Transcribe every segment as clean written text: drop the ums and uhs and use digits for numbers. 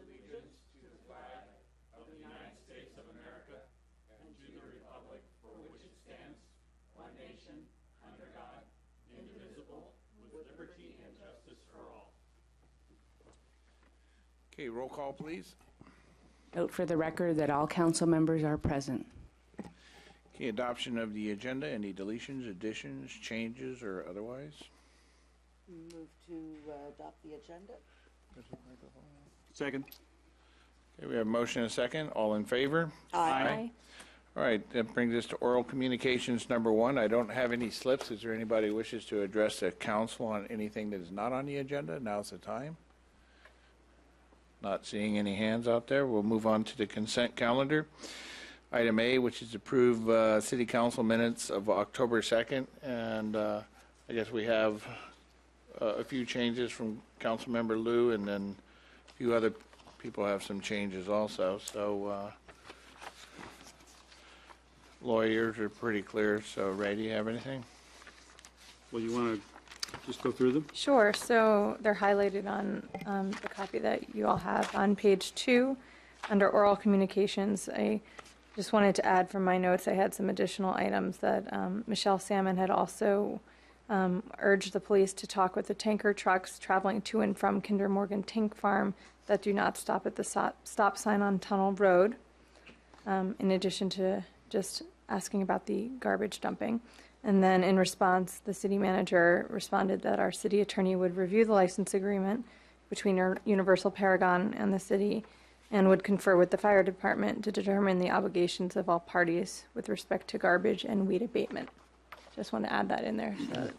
allegiance to the flag of the United States of America and to the republic for which it stands, one nation, under God, indivisible, with liberty and justice for all. Okay, roll call, please. Note for the record that all council members are present. Okay, adoption of the agenda. Any deletions, additions, changes, or otherwise? Move to adopt the agenda. Second. Okay, we have a motion and a second. All in favor? Aye. All right, that brings us to oral communications number 1. I don't have any slips. Is there anybody who wishes to address the council on anything that is not on the agenda? Now's the time. Not seeing any hands out there. We'll move on to the consent calendar. Item A, which is approve city council minutes of October 2nd. And I guess we have a few changes from Councilmember Liu, and then a few other people have some changes also. So lawyers are pretty clear. So Ray, do you have anything? Well, you want to just go through them? Sure. So they're highlighted on the copy that you all have on page 2 under oral communications. I just wanted to add from my notes, I had some additional items that Michelle Salmon had also urged the police to talk with the tanker trucks traveling to and from Kinder Morgan Tank Farm that do not stop at the stop sign on Tunnel Road, in addition to just asking about the garbage dumping. And then in response, the city manager responded that our city attorney would review the license agreement between Universal Paragon and the city and would confer with the fire department to determine the obligations of all parties with respect to garbage and weed abatement. Just want to add that in there. So.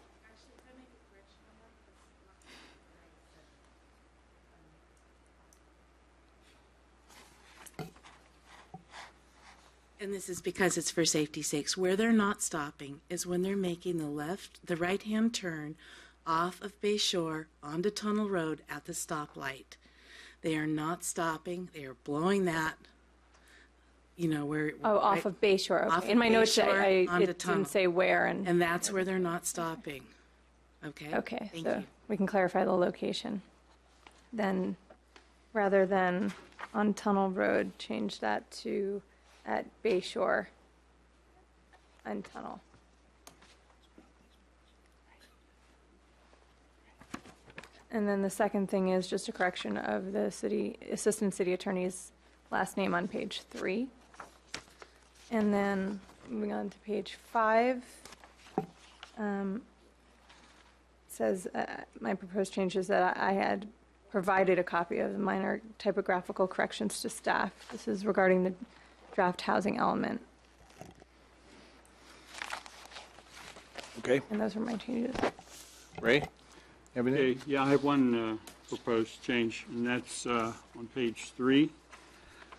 And this is because it's for safety's sakes. Where they're not stopping is when they're making the right-hand turn off of Bay Shore onto Tunnel Road at the stoplight. They are not stopping. They are blowing that, where... Off of Bay Shore. Okay. Off In my of Bay notes, Shore it onto didn't Tunnel. say where. And that's where they're not stopping. Okay? Okay, Thank so you. we can clarify the location. Then, rather than on Tunnel Road, change that to at Bay Shore and Tunnel. And then the second thing is just a correction of the assistant city attorney's last name on page 3. And then moving on to page 5, says my proposed change is that I had provided a copy of the minor typographical corrections to staff. This is regarding the draft housing element. Okay, And those are my changes. Ray, everything? Okay, yeah, I have one proposed change, and that's on page 3,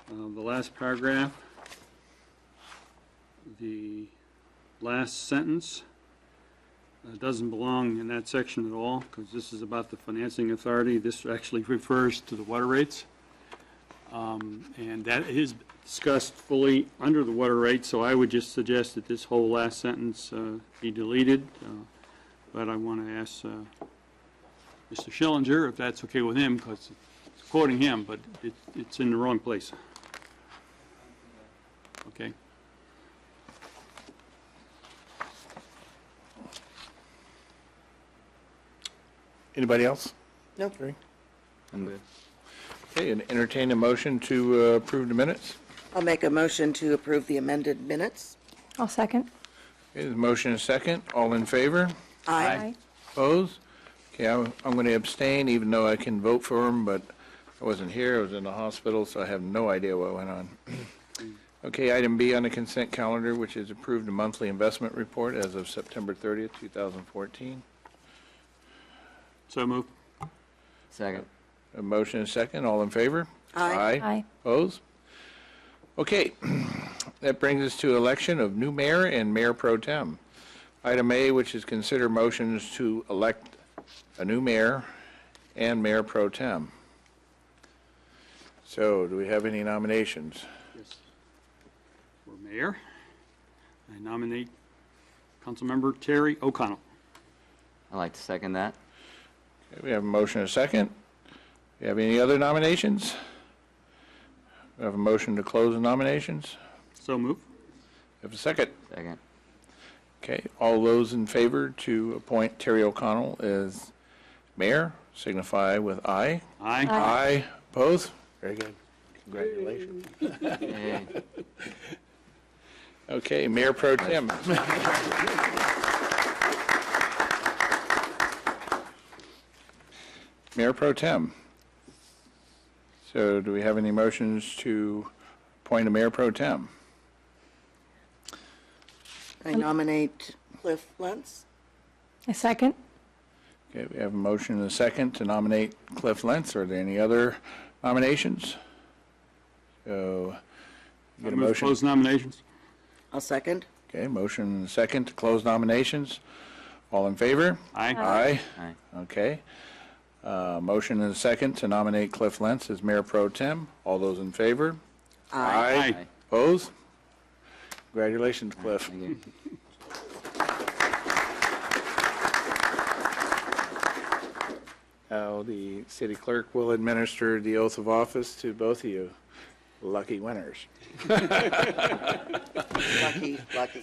the last paragraph, the last sentence doesn't belong in that section at all, because this is about the financing authority. This actually refers to the water rates, and that is discussed fully under the water rates, so I would just suggest that this whole last sentence be deleted, but I want to ask Mr. Schillinger if that's okay with him, because it's quoting him, but it's in the wrong place. Okay. Anybody else? Nope. Ray? I'm good. Okay, and entertain a motion to approve the minutes. I'll make a motion to approve the amended minutes. I'll second. Okay, there's a motion and a second. All in favor? Aye. Opposed? Okay, I'm going to abstain, even though I can vote for him, but I wasn't here. I was in the hospital, so I have no idea what went on. Okay, item B on the consent calendar, which is approved the monthly investment report as of September 30th, 2014. So move. Second. A motion and a second. All in favor? Aye. Aye. Opposed? Okay, that brings us to election of new mayor and mayor pro tem. Item A, which is consider motions to elect a new mayor and mayor pro tem. So, do we have any nominations? Yes. For mayor, I nominate Councilmember Terry O'Connell. I'd like to second that. Okay, we have a motion and a second. Do you have any other nominations? We have a motion to close the nominations. So move. We have a second. Second. Okay, all those in favor to appoint Terry O'Connell as mayor signify with aye. Aye. Aye. Opposed? Very good. Congratulations. Yay. Okay, Mayor Pro Tem. Mayor Pro Tem. So do we have any motions to appoint a Mayor Pro Tem? I nominate Cliff Lentz. A second? Okay, we have a motion and a second to nominate Cliff Lentz. Are there any other nominations? So, you get a Move to motion? close nominations. I'll second. Okay, motion and a second to close nominations. All in favor? Aye. Aye. Aye. Okay. Motion and a second to nominate Cliff Lentz as Mayor Pro Tem. All those in favor? Aye. Aye. Opposed? Congratulations, Cliff. Thank you. Now, the city clerk will administer the oath of office to both of you. Lucky winners. Lucky, lucky.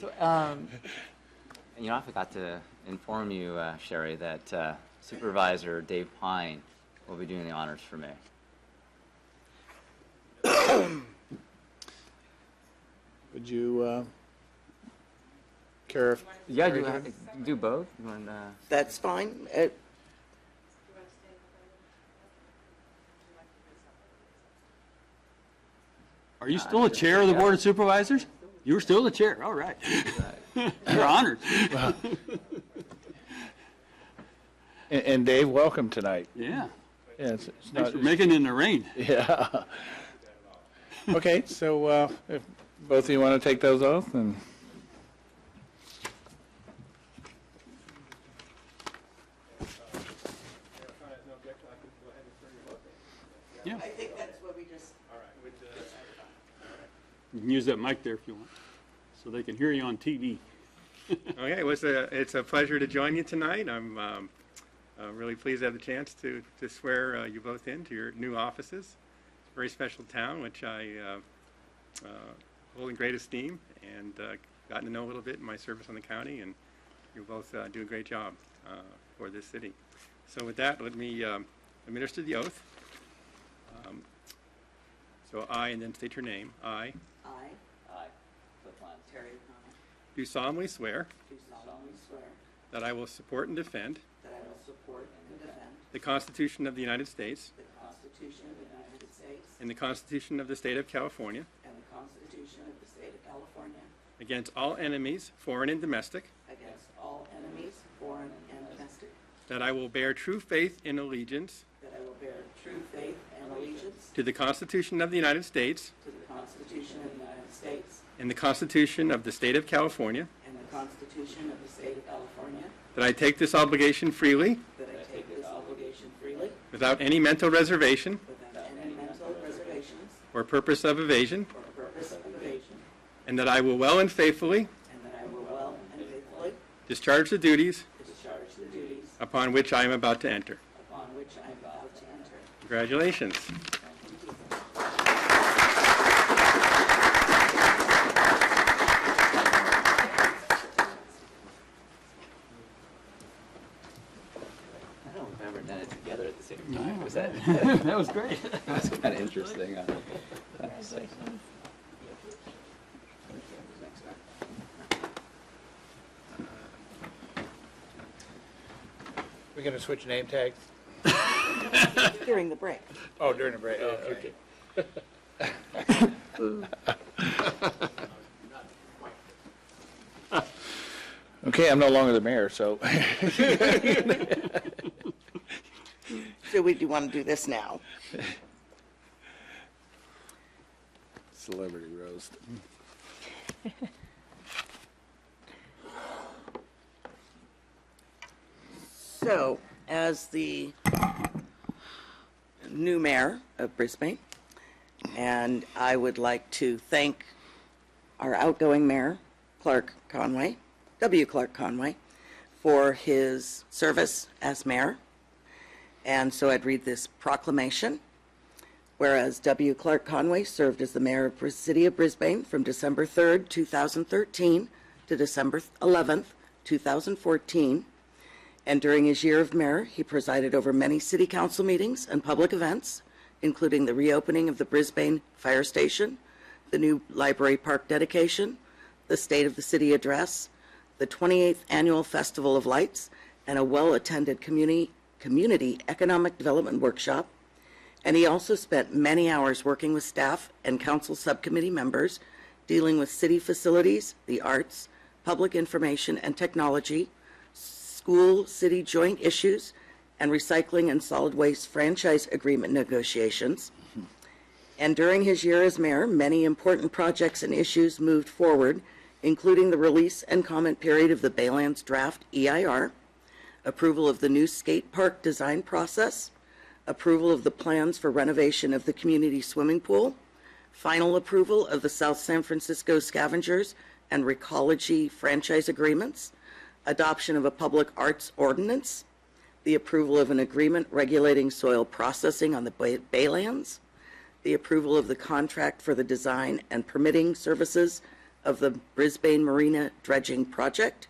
You know, I forgot to inform you, Sherry, that Supervisor Dave Pine will be doing the honors for me. Would you care if? Yeah, do both? You want, That's fine. Are you still the chair of the Board of Supervisors? You're still the chair, all right. You're honored. And Dave, welcome tonight. Yeah. Yeah, it's Thanks not, for making it in the rain. yeah. Okay, so if both of you want to take those oaths, then. Yeah. I think that's what we just. You can use that mic there if you want, so they can hear you on TV. Okay, well, it's a pleasure to join you tonight. I'm really pleased to have the chance to swear you both into your new offices. It's a very special town, which I hold in great esteem, and gotten to know a little bit in my service on the county, and you both do a great job for this city. So with that, let me administer the oath. So I, and then state your name. I I, Terry O'Connell, do solemnly swear do solemnly swear that I will support and defend that I will support and defend the Constitution of the United States the Constitution of the United States and the Constitution of the State of California and the Constitution of the State of California against all enemies, foreign and domestic, against all enemies, foreign and domestic, that I will bear true faith and allegiance that I will bear true faith and allegiance to the Constitution of the United States to the Constitution of the United States and the Constitution of the State of California, and the Constitution of the State of California, that I take this obligation freely that I take this obligation freely without any mental reservation without any mental reservations or purpose of evasion, or purpose of evasion, and that I will well and faithfully and that I will well and faithfully discharge the duties discharge the duties upon which I am about to enter. upon which I am about to enter. Congratulations. I don't know if we've ever done it together at the same time. Was that, That was great. that was kind of interesting. We're going to switch name tags? During the break. Oh, during the break. Oh, okay. Okay, I'm no longer the mayor, so. So we do want to do this now. Celebrity roast. So, as the new mayor of Brisbane, and I would like to thank our outgoing mayor, Clark Conway, W. Clark Conway, for his service as mayor. And so I'd read this proclamation. Whereas W. Clark Conway served as the mayor of the city of Brisbane from December 3rd, 2013 to December 11th, 2014. And during his year of mayor, he presided over many city council meetings and public events, including the reopening of the Brisbane Fire Station, the new library park dedication, the State of the City address, the 28th Annual Festival of Lights, and a well-attended community economic development workshop. And he also spent many hours working with staff and council subcommittee members, dealing with city facilities, the arts, public information and technology, school-city joint issues, and recycling and solid waste franchise agreement negotiations. And during his year as mayor, many important projects and issues moved forward, including the release and comment period of the Baylands Draft EIR, approval of the new skate park design process, approval of the plans for renovation of the community swimming pool, final approval of the South San Francisco Scavengers and Recology franchise agreements, adoption of a public arts ordinance, the approval of an agreement regulating soil processing on the Baylands, the approval of the contract for the design and permitting services of the Brisbane Marina dredging project,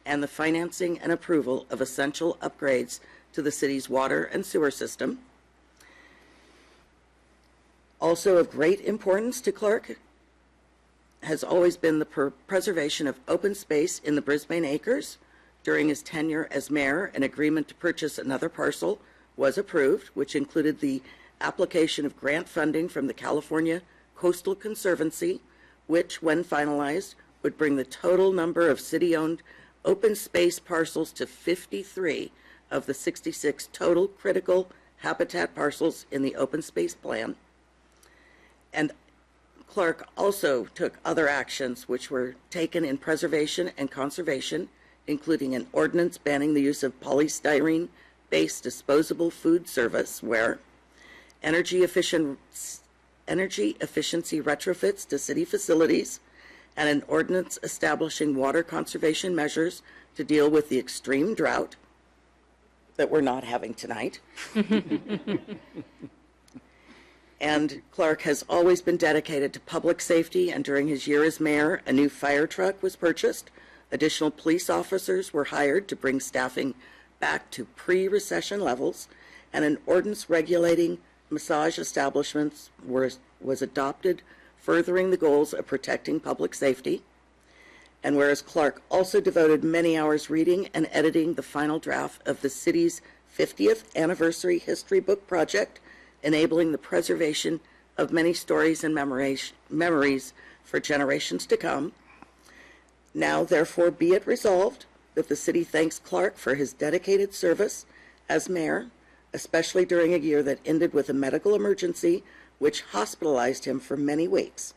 and the financing and approval of essential upgrades to the city's water and sewer system. Also of great importance to Clark has always been the preservation of open space in the Brisbane Acres. During his tenure as mayor, an agreement to purchase another parcel was approved, which included the application of grant funding from the California Coastal Conservancy, which, when finalized, would bring the total number of city-owned open space parcels to 53 of the 66 total critical habitat parcels in the open space plan. And Clark also took other actions which were taken in preservation and conservation, including an ordinance banning the use of polystyrene-based disposable food serviceware, energy efficiency retrofits to city facilities, and an ordinance establishing water conservation measures to deal with the extreme drought that we're not having tonight. And Clark has always been dedicated to public safety, and during his year as mayor, a new fire truck was purchased. Additional police officers were hired to bring staffing back to pre-recession levels, and an ordinance regulating massage establishments was adopted, furthering the goals of protecting public safety. And whereas Clark also devoted many hours reading and editing the final draft of the city's 50th anniversary history book project, enabling the preservation of many stories and memories for generations to come. Now, therefore, be it resolved that the city thanks Clark for his dedicated service as mayor, especially during a year that ended with a medical emergency which hospitalized him for many weeks.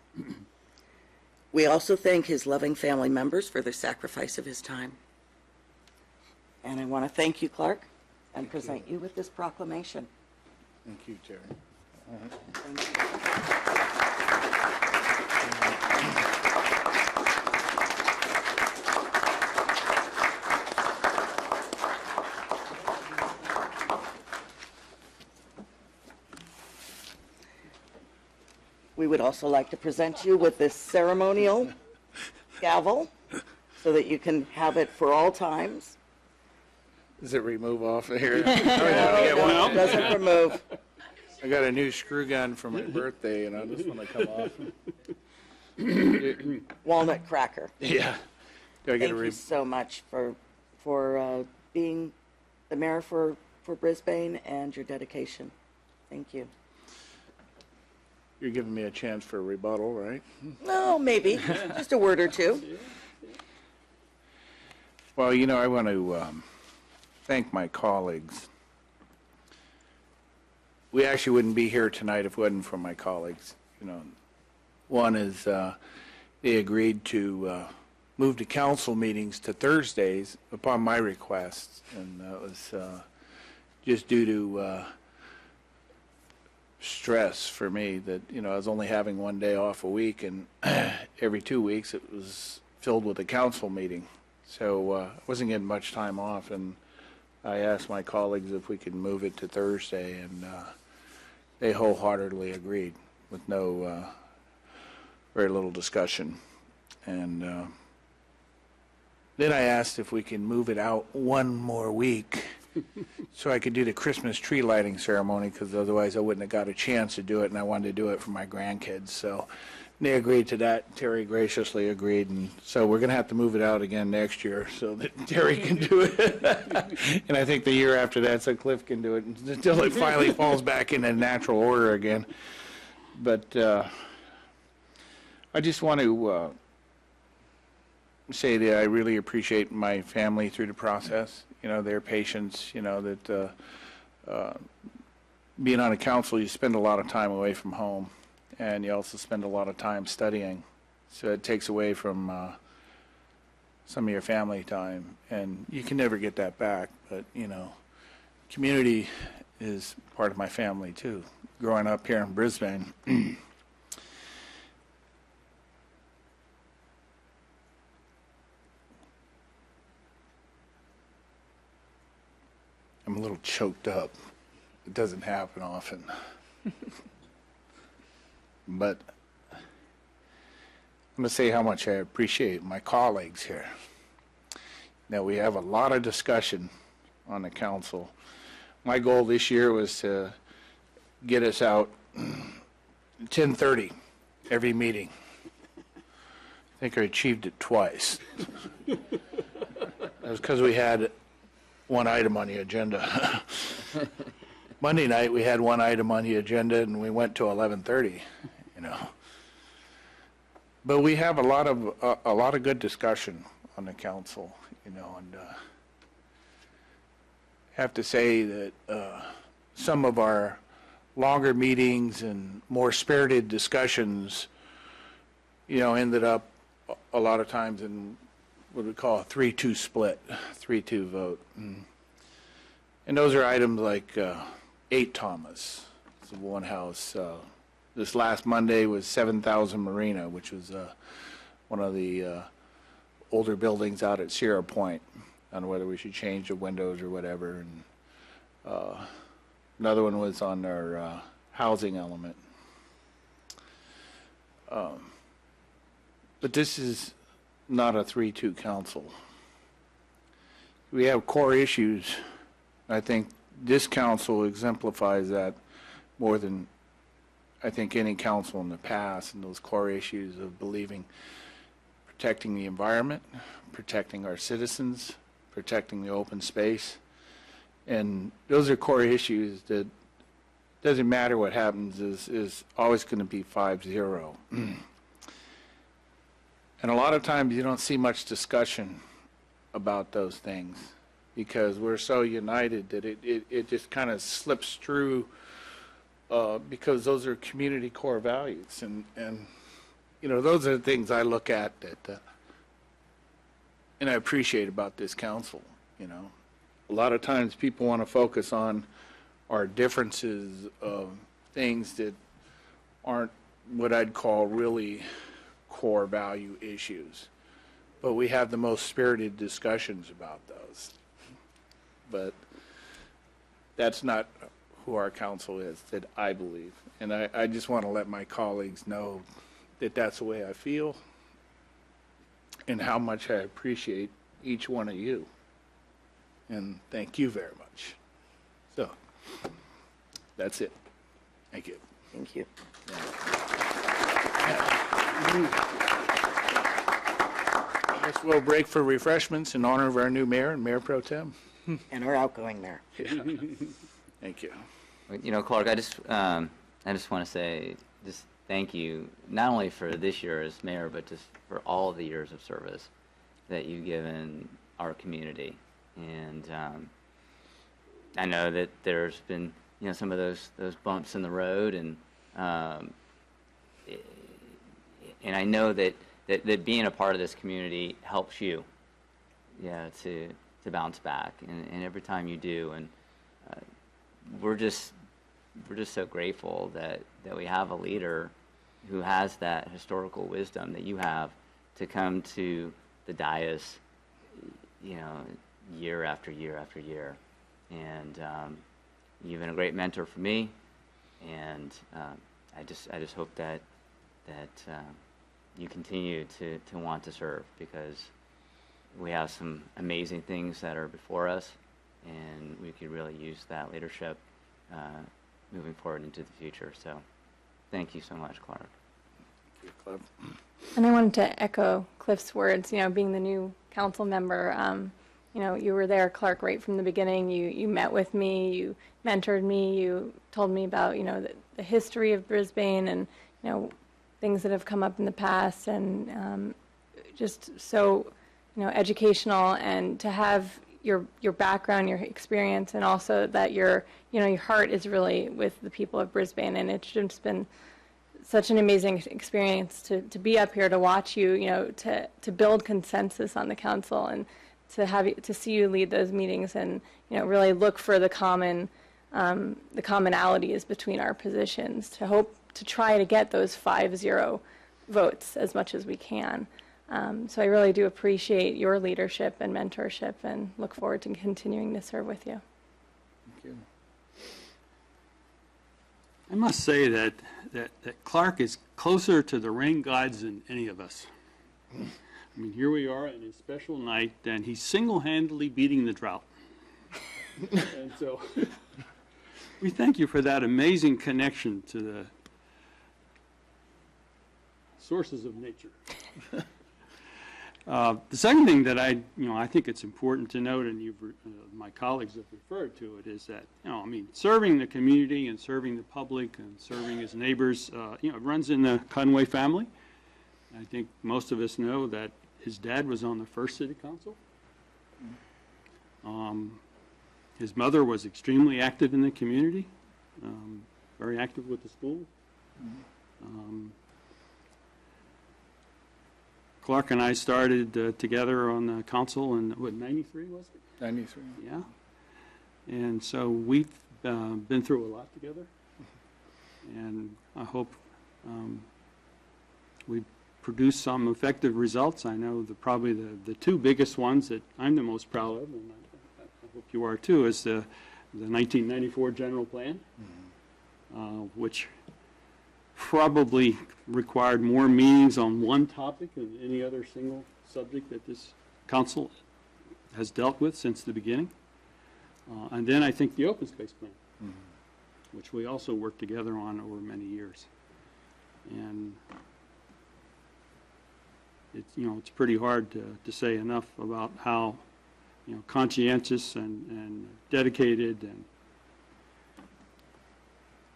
We also thank his loving family members for the sacrifice of his time. And I want to thank you, Clark, and present you with this proclamation. Thank you, Terry. Thank you. We would also like to present you with this ceremonial gavel so that you can have it for all times. Does it remove off of here? No, it doesn't remove. I got a new screw gun for my birthday, and I just want to come off. Walnut cracker. Yeah. Do I get Thank a you so much for being the mayor for Brisbane and your dedication. Thank you. You're giving me a chance for a rebuttal, right? No, maybe. Just a word or two. Well, you know, I want to thank my colleagues. We actually wouldn't be here tonight if it wasn't for my colleagues. You know, one is they agreed to move the council meetings to Thursdays upon my request, and that was just due to stress for me that, you know, I was only having one day off a week, and every 2 weeks it was filled with a council meeting. So I wasn't getting much time off, and I asked my colleagues if we could move it to Thursday, and they wholeheartedly agreed with no, very little discussion. And then I asked if we can move it out one more week so I could do the Christmas tree lighting ceremony, because otherwise I wouldn't have got a chance to do it, and I wanted to do it for my grandkids. So they agreed to that. Terry graciously agreed, and so we're going to have to move it out again next year so that Terry can do it. And I think the year after that, so Cliff can do it until it finally falls back into natural order again. But I just want to say that I really appreciate my family through the process, their patience, that being on a council, you spend a lot of time away from home, and you also spend a lot of time studying. So it takes away from some of your family time, and you can never get that back. But, community is part of my family, too. Growing up here in Brisbane, I'm a little choked up. It doesn't happen often. But I'm going to say how much I appreciate my colleagues here. Now, we have a lot of discussion on the council. My goal this year was to get us out 10:30 every meeting. I think I achieved it twice. That was because we had one item on the agenda. Monday night we had one item on the agenda, and we went to 11:30. But we have a lot of good discussion on the council, and have to say that some of our longer meetings and more spirited discussions, ended up a lot of times in what we call a 3-2 split, 3-2 vote. And those are items like 8 Thomas, it's one house. This last Monday was 7,000 Marina, which was one of the older buildings out at Sierra Point, on whether we should change the windows or whatever. And another one was on our housing element. But this is not a 3-2 council. We have core issues. I think this council exemplifies that more than I think any council in the past, and those core issues of believing, protecting the environment, protecting our citizens, protecting the open space. And those are core issues that doesn't matter what happens, is always going to be 5-0. And a lot of times you don't see much discussion about those things because we're so united that it just kind of slips through because those are community core values. And those are the things I look at that, and I appreciate about this council. A lot of times people want to focus on our differences of things that aren't what I'd call really core value issues. But we have the most spirited discussions about those. But that's not who our council is, that I believe. And I just want to let my colleagues know that that's the way I feel and how much I appreciate each one of you. And thank you very much. So, that's it. Thank you. Thank you. I guess we'll break for refreshments in honor of our new mayor and Mayor Pro Tem. And our outgoing mayor. Yeah. Thank you. Clark, I just want to say just thank you, not only for this year as mayor, but just for all of the years of service that you've given our community. And I know that there's been, some of those bumps in the road, and I know that being a part of this community helps you, to bounce back, and every time you do, and we're just so grateful that we have a leader who has that historical wisdom that you have to come to the dais, year after year after year. And you've been a great mentor for me, And I just hope that you continue to want to serve, because we have some amazing things that are before us, and we could really use that leadership moving forward into the future. So thank you so much, Clark. Thank you, Cliff. And I wanted to echo Cliff's words, being the new council member, you were there, Clark, right from the beginning. You met with me, you mentored me, you told me about, the history of Brisbane and, things that have come up in the past, and just so, educational, and to have your background, your experience, and also that your heart is really with the people of Brisbane. And it's just been such an amazing experience to be up here to watch you, to build consensus on the council, and to see you lead those meetings, and really look for the commonalities between our positions, to try to get those 5-0 votes as much as we can. So I really do appreciate your leadership and mentorship, and look forward to continuing to serve with you. Thank you. I must say that Clark is closer to the rain gods than any of us. I mean, here we are on a special night, and he's single-handedly beating the drought. And so we thank you for that amazing connection to the sources of nature. The second thing that I think it's important to note, and my colleagues have referred to it, is that, serving the community and serving the public and serving his neighbors, it runs in the Conway family. I think most of us know that his dad was on the first city council. His mother was extremely active in the community, very active with the school. Clark and I started together on the council in, 93 was it? 93. Yeah. And so we've been through a lot together. And I hope we produce some effective results. I know probably the two biggest ones that I'm the most proud of, and I hope you are too, is the 1994 general plan, which probably required more meetings on one topic than any other single subject that this council has dealt with since the beginning. And then I think the open space plan, which we also worked together on over many years. And it's pretty hard to say enough about how conscientious and dedicated and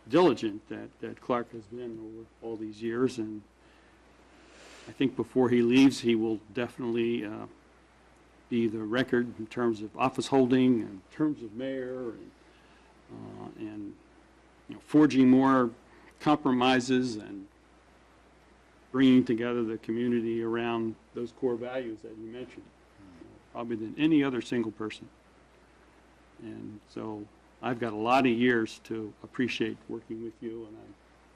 diligent that Clark has been over all these years. And I think before he leaves, he will definitely be the record in terms of office holding, and in terms of mayor, and forging more compromises and bringing together the community around those core values that you mentioned, probably than any other single person. And so I've got a lot of years to appreciate working with you, and I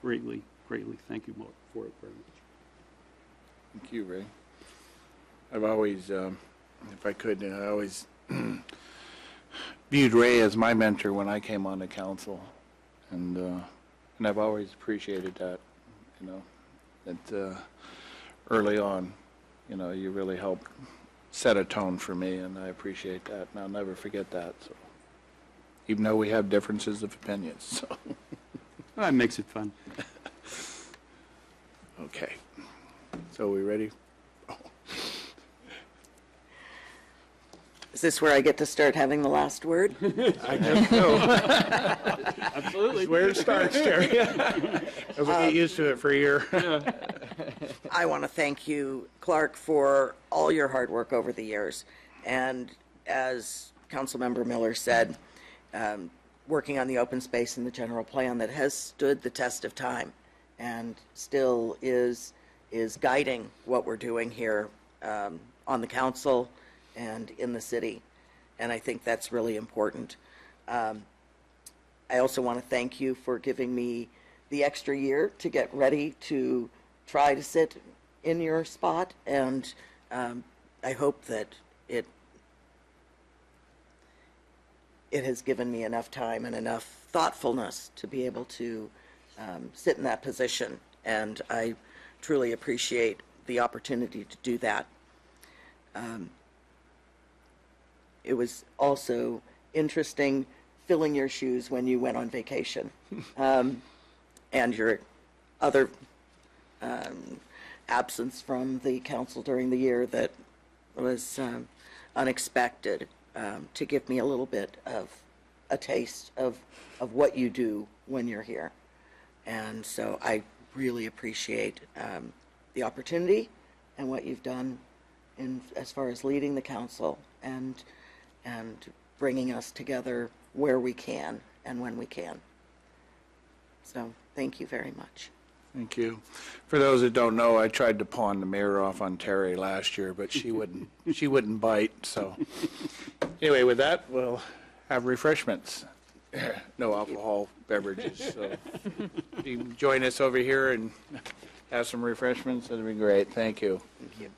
greatly, greatly thank you for it very much. Thank you, Ray. I've always, if I could, I always viewed Ray as my mentor when I came on the council, and I've always appreciated that, that early on, you really helped set a tone for me, and I appreciate that, and I'll never forget that. So, even though we have differences of opinions, so. Well, that makes it fun. Okay. So we ready? Is this where I get to start having the last word? I guess so. Absolutely. That's where it starts, Terry. We'll get used to it for a year. I want to thank you, Clark, for all your hard work over the years. And as Councilmember Miller said, working on the open space and the general plan that has stood the test of time and still is guiding what we're doing here on the council and in the city. And I think that's really important. I also want to thank you for giving me the extra year to get ready to try to sit in your spot, and I hope that it has given me enough time and enough thoughtfulness to be able to sit in that position. And I truly appreciate the opportunity to do that. It was also interesting filling your shoes when you went on vacation, and your other absence from the council during the year that was unexpected, to give me a little bit of a taste of what you do when you're here. And so I really appreciate the opportunity and what you've done in as far as leading the council and bringing us together where we can and when we can. So thank you very much. Thank you. For those that don't know, I tried to pawn the mayor off on Terry last year, but she wouldn't bite. So anyway, with that, we'll have refreshments. No alcohol beverages. So if you can join us over here and have some refreshments, that'd be great. Thank you. Thank you.